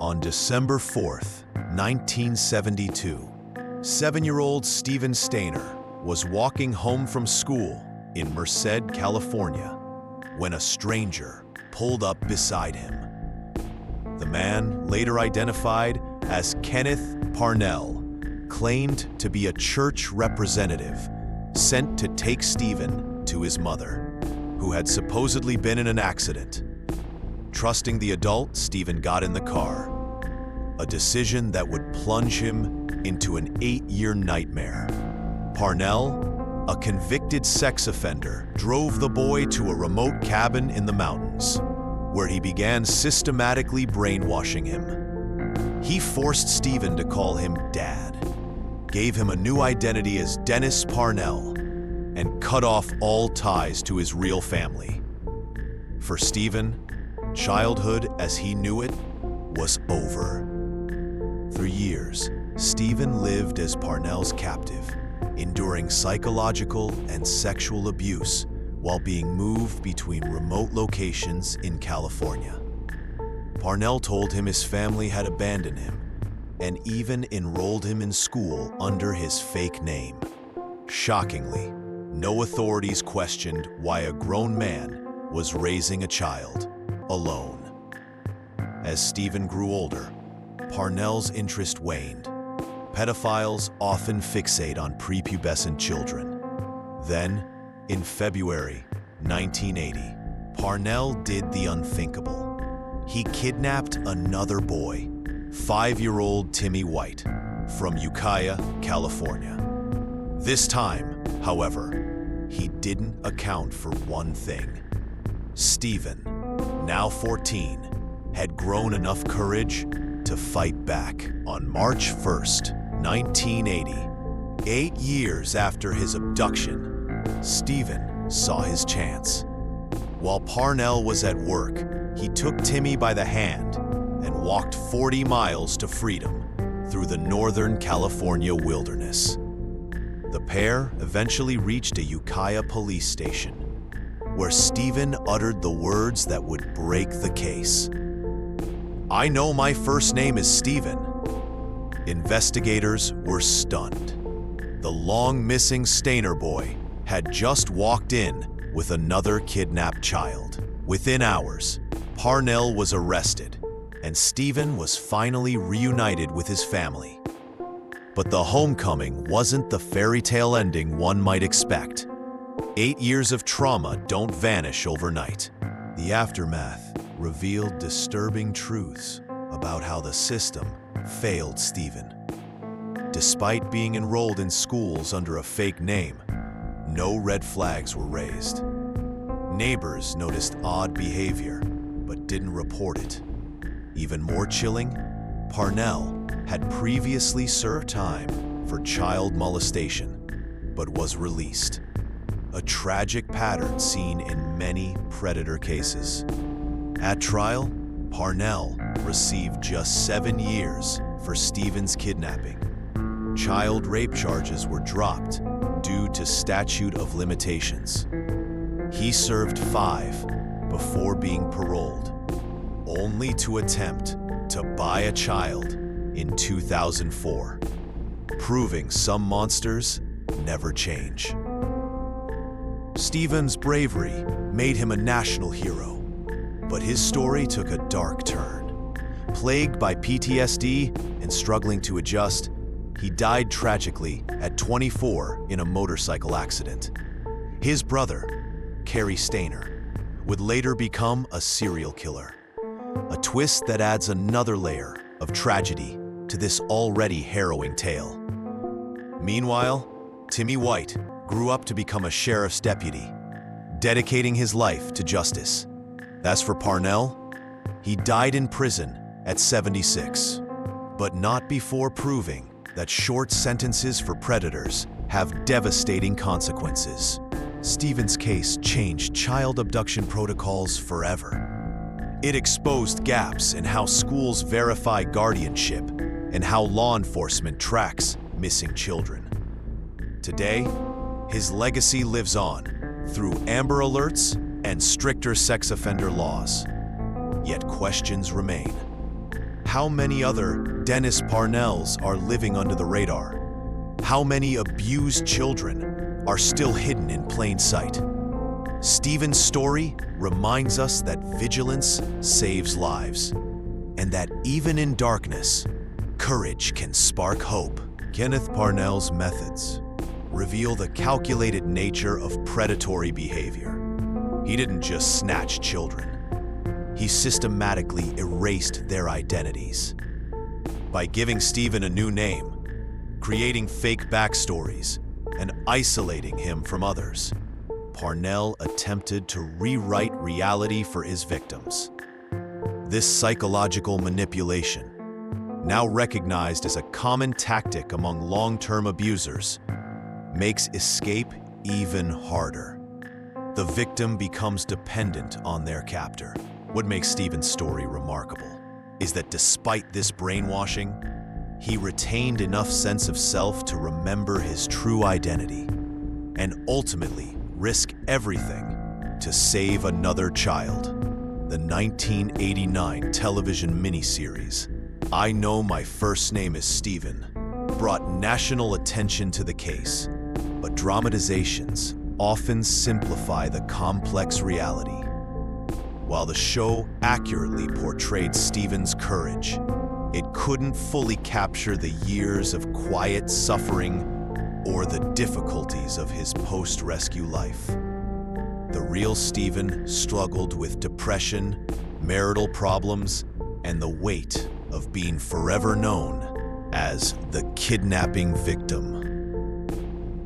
On December 4th, 1972, 7-year-old Stephen Stayner was walking home from school in Merced, California, when a stranger pulled up beside him. The man, later identified as Kenneth Parnell, claimed to be a church representative sent to take Stephen to his mother, who had supposedly been in an accident. Trusting the adult, Stephen got in the car, a decision that would plunge him into an 8-year nightmare. Parnell, a convicted sex offender, drove the boy to a remote cabin in the mountains, where he began systematically brainwashing him. He forced Stephen to call him Dad, gave him a new identity as Dennis Parnell, and cut off all ties to his real family. For Stephen, childhood as he knew it was over. For years, Stephen lived as Parnell's captive, enduring psychological and sexual abuse while being moved between remote locations in California. Parnell told him his family had abandoned him and even enrolled him in school under his fake name. Shockingly, no authorities questioned why a grown man was raising a child alone. As Stephen grew older, Parnell's interest waned. Pedophiles often fixate on prepubescent children. Then, in February 1980, Parnell did the unthinkable. He kidnapped another boy, 5-year-old Timmy White, from Ukiah, California. This time, however, he didn't account for one thing. Stephen, now 14, had grown enough courage to fight back. On March 1st, 1980, 8 years after his abduction, Stephen saw his chance. While Parnell was at work, he took Timmy by the hand and walked 40 miles to freedom through the Northern California wilderness. The pair eventually reached a Ukiah police station, where Stephen uttered the words that would break the case. "I know my first name is Stephen." Investigators were stunned. The long-missing Stayner boy had just walked in with another kidnapped child. Within hours, Parnell was arrested, and Stephen was finally reunited with his family. But the homecoming wasn't the fairy tale ending one might expect. 8 years of trauma don't vanish overnight. The aftermath revealed disturbing truths about how the system failed Stephen. Despite being enrolled in schools under a fake name, no red flags were raised. Neighbors noticed odd behavior, but didn't report it. Even more chilling, Parnell had previously served time for child molestation, but was released. A tragic pattern seen in many predator cases. At trial, Parnell received just 7 years for Stephen's kidnapping. Child rape charges were dropped due to statute of limitations. He served 5 before being paroled, only to attempt to buy a child in 2004, proving some monsters never change. Stephen's bravery made him a national hero, but his story took a dark turn. Plagued by PTSD and struggling to adjust, he died tragically at 24 in a motorcycle accident. His brother, Cary Stayner, would later become a serial killer, a twist that adds another layer of tragedy to this already harrowing tale. Meanwhile, Timmy White grew up to become a sheriff's deputy, dedicating his life to justice. As for Parnell, he died in prison at 76, but not before proving that short sentences for predators have devastating consequences. Stephen's case changed child abduction protocols forever. It exposed gaps in how schools verify guardianship and how law enforcement tracks missing children. Today, his legacy lives on through Amber Alerts and stricter sex offender laws. Yet questions remain. How many other Dennis Parnells are living under the radar? How many abused children are still hidden in plain sight? Stephen's story reminds us that vigilance saves lives, and that even in darkness, courage can spark hope. Kenneth Parnell's methods reveal the calculated nature of predatory behavior. He didn't just snatch children. He systematically erased their identities. By giving Stephen a new name, creating fake backstories, and isolating him from others, Parnell attempted to rewrite reality for his victims. This psychological manipulation, now recognized as a common tactic among long-term abusers, makes escape even harder. The victim becomes dependent on their captor. What makes Stephen's story remarkable is that despite this brainwashing, he retained enough sense of self to remember his true identity and ultimately risk everything to save another child. The 1989 television miniseries, I Know My First Name is Stephen, brought national attention to the case, but dramatizations often simplify the complex reality. While the show accurately portrayed Stephen's courage, it couldn't fully capture the years of quiet suffering or the difficulties of his post-rescue life. The real Stephen struggled with depression, marital problems, and the weight of being forever known as the kidnapping victim.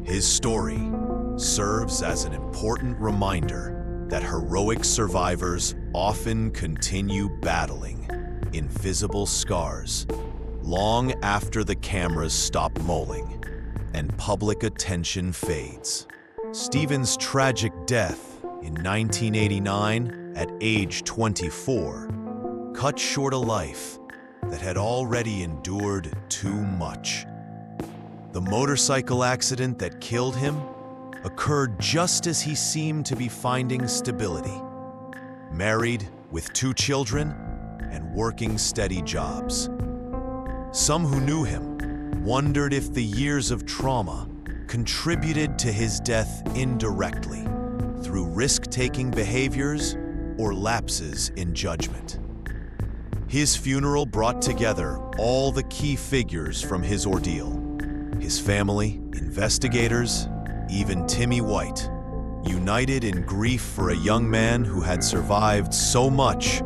His story serves as an important reminder that heroic survivors often continue battling invisible scars long after the cameras stop rolling and public attention fades. Stephen's tragic death in 1989 at age 24 cut short a life that had already endured too much. The motorcycle accident that killed him occurred just as he seemed to be finding stability, married with 2 children and working steady jobs. Some who knew him wondered if the years of trauma contributed to his death indirectly through risk-taking behaviors or lapses in judgment. His funeral brought together all the key figures from his ordeal: his family, investigators, even Timmy White, united in grief for a young man who had survived so much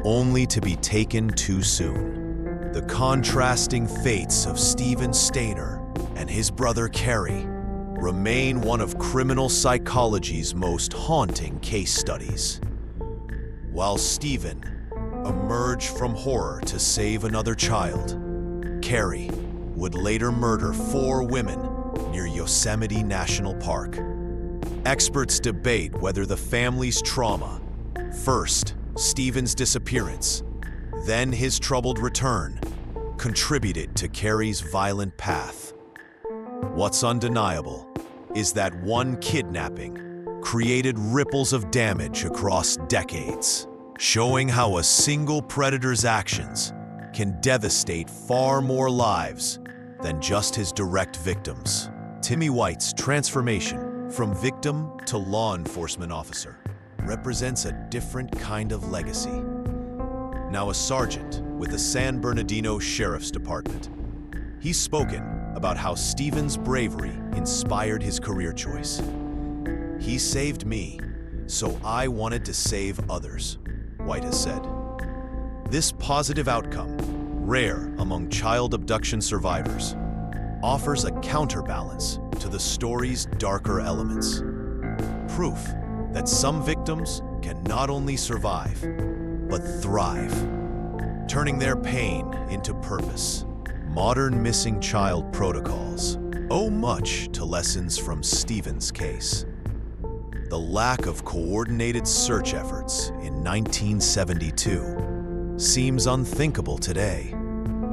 only to be taken too soon. The contrasting fates of Stephen Stayner and his brother Kerry remain one of criminal psychology's most haunting case studies. While Stephen emerged from horror to save another child, Kerry would later murder 4 women near Yosemite National Park. Experts debate whether the family's trauma, first Stephen's disappearance, then his troubled return, contributed to Kerry's violent path. What's undeniable is that one kidnapping created ripples of damage across decades, showing how a single predator's actions can devastate far more lives than just his direct victims. Timmy White's transformation from victim to law enforcement officer represents a different kind of legacy. Now a sergeant with the San Bernardino Sheriff's Department, he's spoken about how Stephen's bravery inspired his career choice. "He saved me, so I wanted to save others," White has said. This positive outcome, rare among child abduction survivors, offers a counterbalance to the story's darker elements. Proof that some victims can not only survive, but thrive, turning their pain into purpose. Modern missing child protocols owe much to lessons from Stephen's case. The lack of coordinated search efforts in 1972 seems unthinkable today,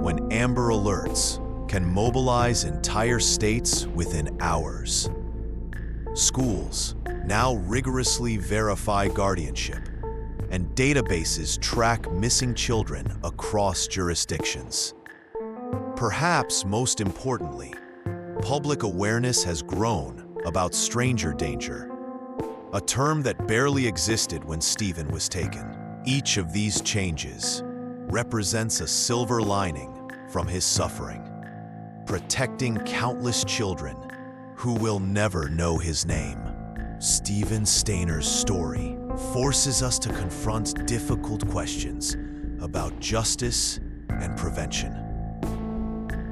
when Amber Alerts can mobilize entire states within hours. Schools now rigorously verify guardianship, and databases track missing children across jurisdictions. Perhaps most importantly, public awareness has grown about stranger danger, a term that barely existed when Stephen was taken. Each of these changes represents a silver lining from his suffering, protecting countless children who will never know his name. Stephen Stayner's story forces us to confront difficult questions about justice and prevention.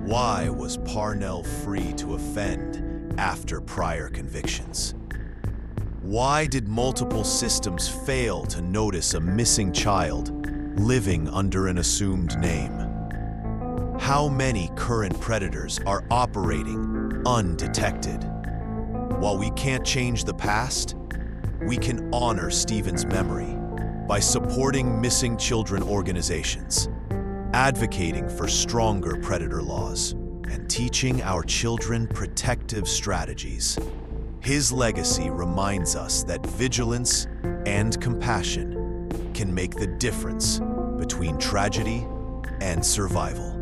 Why was Parnell free to offend after prior convictions? Why did multiple systems fail to notice a missing child living under an assumed name? How many current predators are operating undetected? While we can't change the past, we can honor Stephen's memory by supporting missing children organizations, advocating for stronger predator laws, and teaching our children protective strategies. His legacy reminds us that vigilance and compassion can make the difference between tragedy and survival.